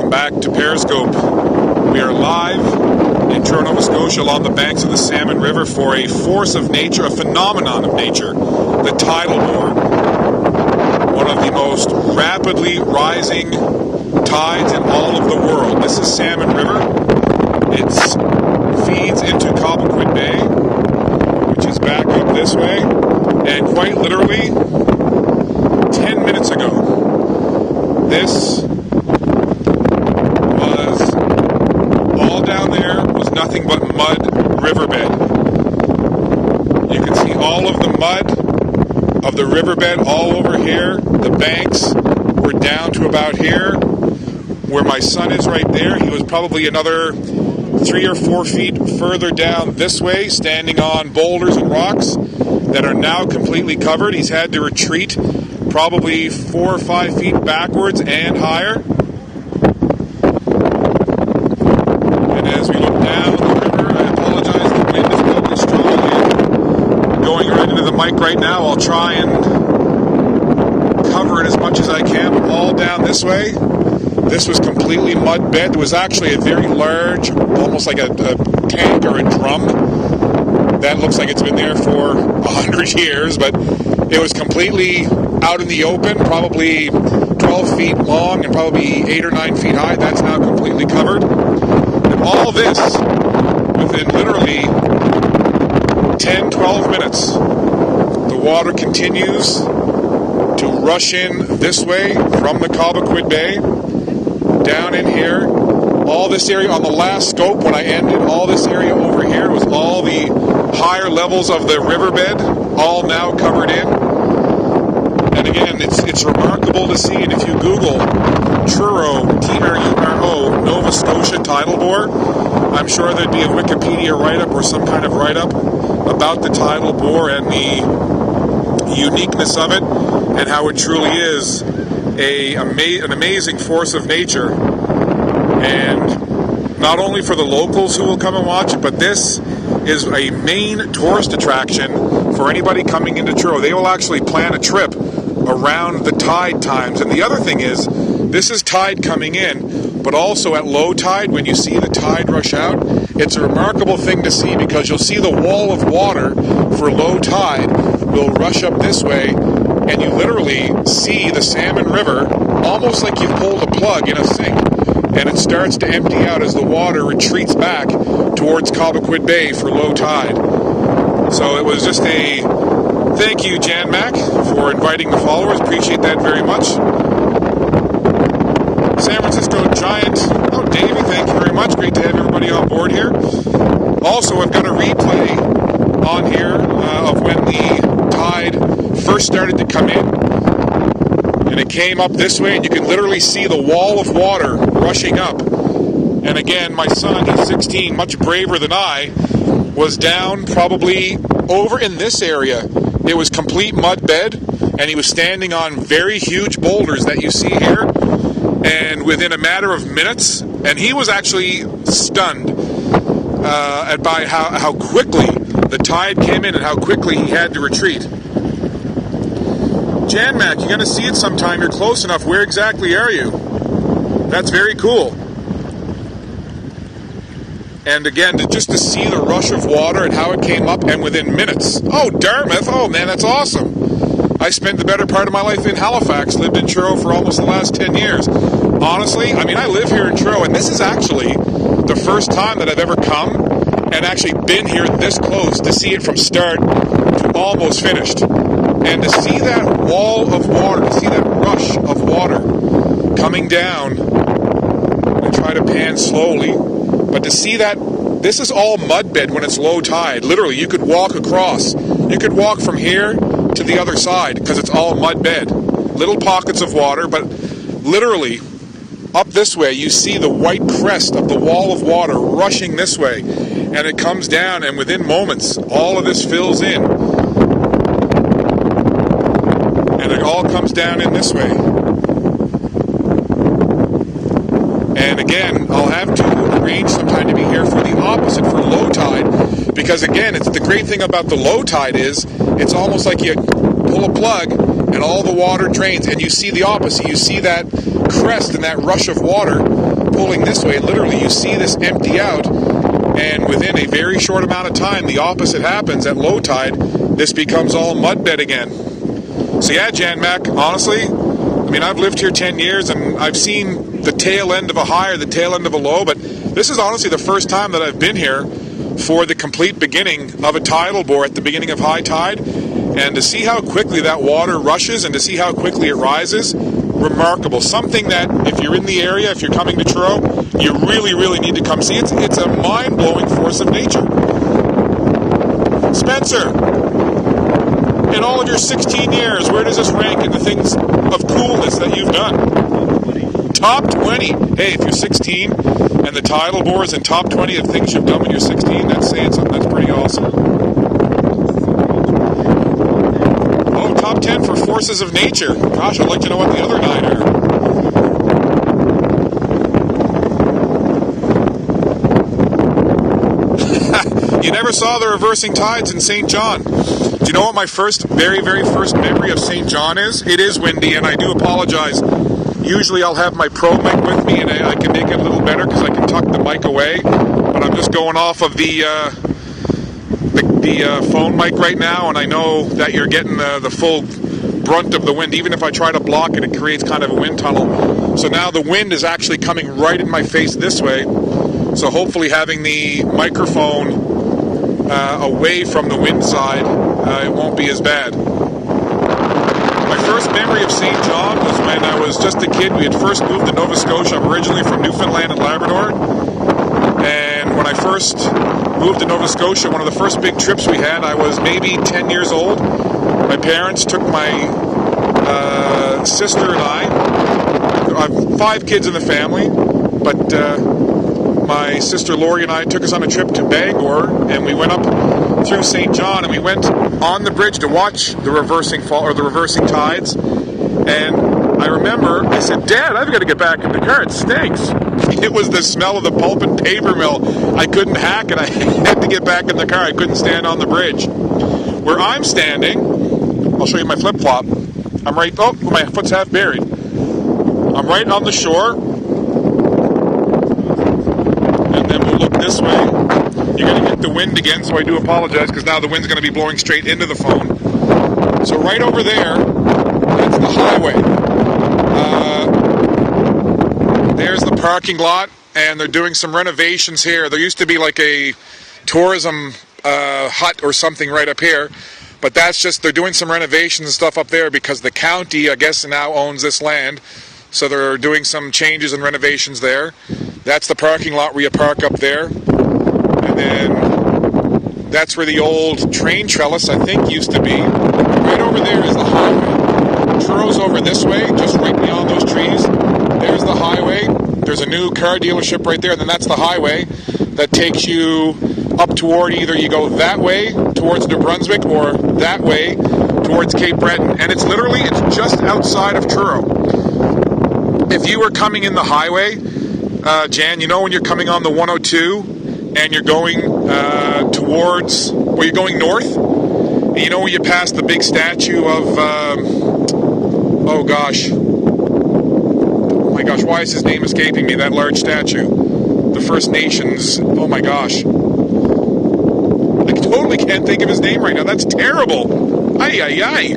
Back to Periscope. We are live in Truro, Nova Scotia along the banks of the Salmon River for a force of nature, a phenomenon of nature, the tidal bore. One of the most rapidly rising tides in all of the world. This is Salmon River. It feeds into Cobequid Bay, which is back up this way, and quite literally 10 minutes ago, this nothing but mud riverbed. You can see all of the mud of the riverbed all over here. The banks were down to about here. Where my son is right there, he was probably another 3 or 4 feet further down this way, standing on boulders and rocks that are now completely covered. He's had to retreat probably 4 or 5 feet backwards and higher. As we look down the river, I apologize, the wind is probably strong and going right into the mic right now. I'll try and cover it as much as I can. All down this way, this was completely mud bed. There was actually a very large, almost like a tank or a drum. That looks like it's been there for 100 years, but it was completely out in the open, probably 12 feet long and probably 8 or 9 feet high. That's now completely covered. All this within literally 10, 12 minutes. The water continues to rush in this way from the Cobequid Bay, down in here. All this area on the last scope, when I ended, all this area over here was all the higher levels of the riverbed, all now covered in. And again, it's remarkable to see, and if you Google Truro, Truro, Nova Scotia tidal bore, I'm sure there'd be a Wikipedia write-up or some kind of write-up about the tidal bore and the uniqueness of it and how it truly is an amazing force of nature. And not only for the locals who will come and watch it, but this is a main tourist attraction for anybody coming into Truro. They will actually plan a trip around the tide times. And the other thing is, this is tide coming in, but also at low tide, when you see the tide rush out, it's a remarkable thing to see because you'll see the wall of water for low tide will rush up this way, and you literally see the Salmon River almost like you've pulled a plug in a sink, and it starts to empty out as the water retreats back towards Cobequid Bay for low tide. So it was just a thank you, Jan Mac, for inviting the followers. Appreciate that very much. San Francisco Giant. Oh, Davey, thank you very much. Great to have everybody on board here. Also, I've got a replay on here of when the tide first started to come in. And it came up this way, and you can literally see the wall of water rushing up. And again, my son, he's 16, much braver than I, was down probably over in this area. It was complete mud bed, and he was standing on very huge boulders that you see here. And within a matter of minutes, and he was actually stunned by how quickly the tide came in and how quickly he had to retreat. Jan Mac, you're going to see it sometime. You're close enough. Where exactly are you? That's very cool. And again, just to see the rush of water and how it came up, and within minutes. Oh, Dartmouth. Oh, man, that's awesome. I spent the better part of my life in Halifax, lived in Truro for almost the last 10 years. Honestly, I mean, I live here in Truro, and this is actually the first time that I've ever come and actually been here this close to see it from start to almost finished. And to see that wall of water, to see that rush of water coming down, and try to pan slowly, but to see that, this is all mud bed when it's low tide. Literally, you could walk across. You could walk from here to the other side because it's all mud bed. Little pockets of water, but literally, up this way, you see the white crest of the wall of water rushing this way, and it comes down, and within moments, all of this fills in, and it all comes down in this way. And again, I'll have to arrange some time to be here for the opposite, for low tide, because again, it's the great thing about the low tide is it's almost like you pull a plug and all the water drains, and you see the opposite. You see that crest and that rush of water pulling this way. Literally, you see this empty out, and within a very short amount of time, the opposite happens. At low tide, this becomes all mud bed again. So yeah, Jan Mac, honestly, I mean, I've lived here 10 years, and I've seen the tail end of a high or the tail end of a low, but this is honestly the first time that I've been here for the complete beginning of a tidal bore at the beginning of high tide. And to see how quickly that water rushes and to see how quickly it rises, remarkable. Something that if you're in the area, if you're coming to Truro, you really, really need to come see. It's a mind-blowing force of nature. Spencer, in all of your 16 years, where does this rank in the things of coolness that you've done? Top 20. Hey, if you're 16 and the tidal bore is in top 20 of things you've done when you're 16, that's saying something. That's pretty awesome. Top 10 for forces of nature. Gosh, I'd like to know what the other 9 are. You never saw the reversing tides in St. John. Do you know what my very, very first memory of St. John is? It is windy, and I do apologize. Usually I'll have my Pro mic with me, and I can make it a little better because I can tuck the mic away. But I'm just going off of the phone mic right now, and I know that you're getting the full brunt of the wind. Even if I try to block it, it creates kind of a wind tunnel. So now the wind is actually coming right in my face this way. So hopefully having the microphone away from the wind side, it won't be as bad. My first memory of St. John was when I was just a kid. We had first moved to Nova Scotia. I'm originally from Newfoundland and Labrador. And when I first moved to Nova Scotia, one of the first big trips we had, I was maybe 10 years old. My parents took my sister and I have 5 kids in the family, but my sister Lori and I took us on a trip to Bangor, and we went up through St. John, and we went on the bridge to watch the reversing fall or the reversing tides. And I remember I said, "Dad, I've got to get back in the car. It stinks." It was the smell of the pulp and paper mill. I couldn't hack it. I had to get back in the car. I couldn't stand on the bridge. Where I'm standing, I'll show you my flip-flop. I'm right, oh, my foot's half buried. I'm right on the shore. And then we'll look this way. You're going to get the wind again, so I do apologize, because now the wind's going to be blowing straight into the phone. So right over there, that's the highway. There's the parking lot, and they're doing some renovations here. There used to be like a tourism hut or something right up here, but that's just, they're doing some renovations and stuff up there because the county, I guess, now owns this land, so they're doing some changes and renovations there. That's the parking lot where you park up there, and then that's where the old train trellis, I think, used to be. Right over there is the highway. Truro's over this way, just right beyond those trees. There's the highway. There's a new car dealership right there, and then that's the highway that takes you up toward, either you go that way towards New Brunswick or that way towards Cape Breton. And it's just outside of Truro. If you were coming in the highway, Jan, you know when you're coming on the 102 and you're going towards, where you're going north, and you know where you pass the big statue of, oh my gosh, why is his name escaping me, that large statue? The First Nations, oh my gosh. I totally can't think of his name right now. That's terrible. Ay.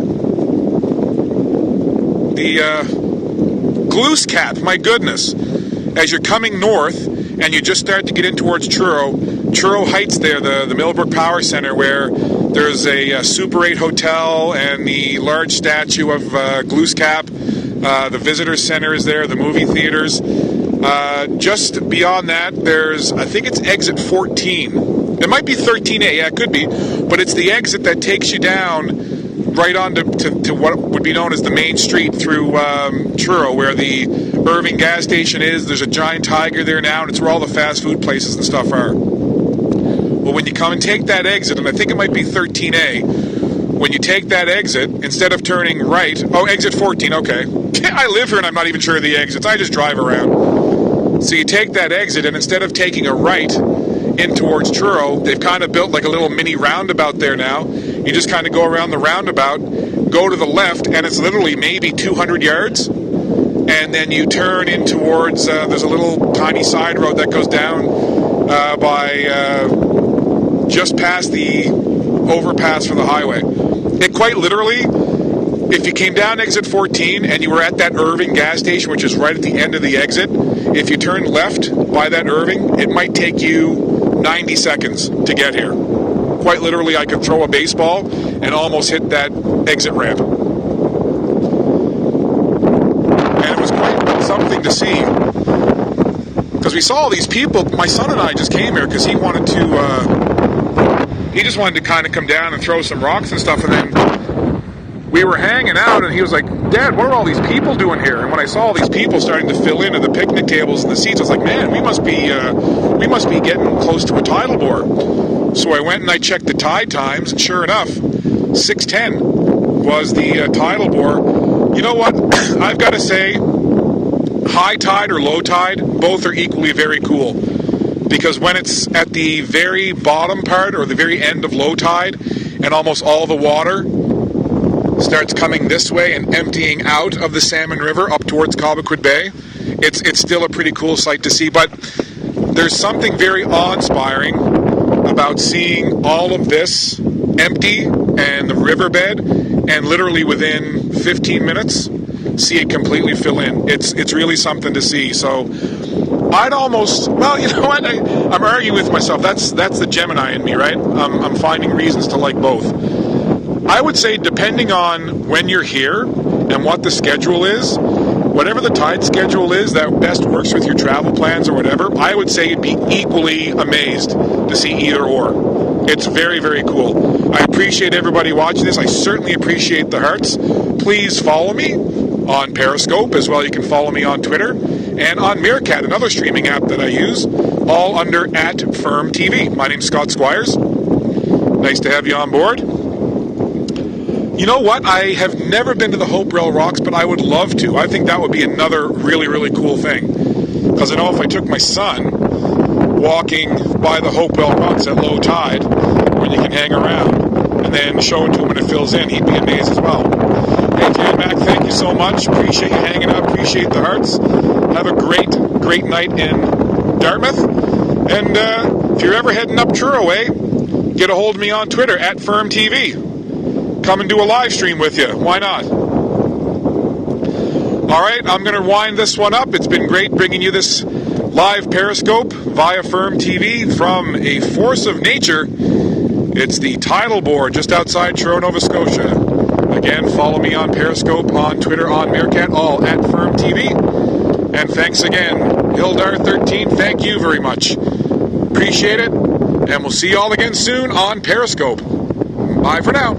The Gloose Cap, my goodness. As you're coming north and you just start to get in towards Truro Heights there, the Millbrook Power Center, where there's a Super 8 hotel and the large statue of Gloose Cap. The visitor center is there, the movie theaters. Just beyond that, there's, I think it's exit 14. It might be 13A, yeah, it could be. But it's the exit that takes you down right on to what would be known as the main street through Truro, where the Irving gas station is. There's a giant tiger there now, and it's where all the fast food places and stuff are. Well, when you come and take that exit, and I think it might be 13A, when you take that exit, instead of turning right, oh, exit 14, okay. I live here and I'm not even sure of the exits. I just drive around. So you take that exit, and instead of taking a right in towards Truro, they've kind of built like a little mini roundabout there now. You just kind of go around the roundabout, go to the left, and it's literally maybe 200 yards. And then you turn in towards, there's a little tiny side road that goes down by just past the overpass for the highway. It quite literally, if you came down exit 14 and you were at that Irving gas station, which is right at the end of the exit, if you turn left by that Irving, it might take you 90 seconds to get here. Quite literally, I could throw a baseball and almost hit that exit ramp. And it was quite something to see. Because we saw all these people. My son and I just came here because he just wanted to kind of come down and throw some rocks and stuff, and then we were hanging out, and he was like, "Dad, what are all these people doing here?" And when I saw all these people starting to fill in at the picnic tables and the seats, I was like, "Man, we must be getting close to a tidal bore." So I went and I checked the tide times, and sure enough, 6:10 was the tidal bore. You know what? I've got to say, high tide or low tide, both are equally very cool. Because when it's at the very bottom part or the very end of low tide, and almost all the water starts coming this way and emptying out of the Salmon River up towards Cobequid Bay, it's still a pretty cool sight to see. But there's something very awe-inspiring about seeing all of this empty and the riverbed, and literally within 15 minutes see it completely fill in. It's really something to see. So I'd almost, well, you know what, I'm arguing with myself. That's the Gemini in me, right? I'm finding reasons to like both. I would say, depending on when you're here and what the schedule is, whatever the tide schedule is that best works with your travel plans or whatever, I would say you'd be equally amazed to see either or. It's very, very cool. I appreciate everybody watching this. I certainly appreciate the hearts. Please follow me on Periscope as well. You can follow me on Twitter and on Meerkat, another streaming app that I use, all under @FirmTV. My name's Scott Squires. Nice to have you on board. You know what? I have never been to the Hope Rail Rocks, but I would love to. I think that would be another really, really cool thing. Because I know if I took my son walking by the Hope Rail Rocks at low tide, when you can hang around, and then show it to him when it fills in, he'd be amazed as well. Hey, Dan Mac, thank you so much. Appreciate you hanging out. Appreciate the hearts. Have a great, great night in Dartmouth. And if you're ever heading up Truro way, get a hold of me on Twitter @FirmTV. Come and do a live stream with you. Why not? All right, I'm going to wind this one up. It's been great bringing you this live Periscope via Firm TV from a force of nature. It's the tidal bore just outside Truro, Nova Scotia. Again, follow me on Periscope, on Twitter, on Meerkat, all @FirmTV. And thanks again, Hildar13. Thank you very much. Appreciate it. And we'll see you all again soon on Periscope. Bye for now.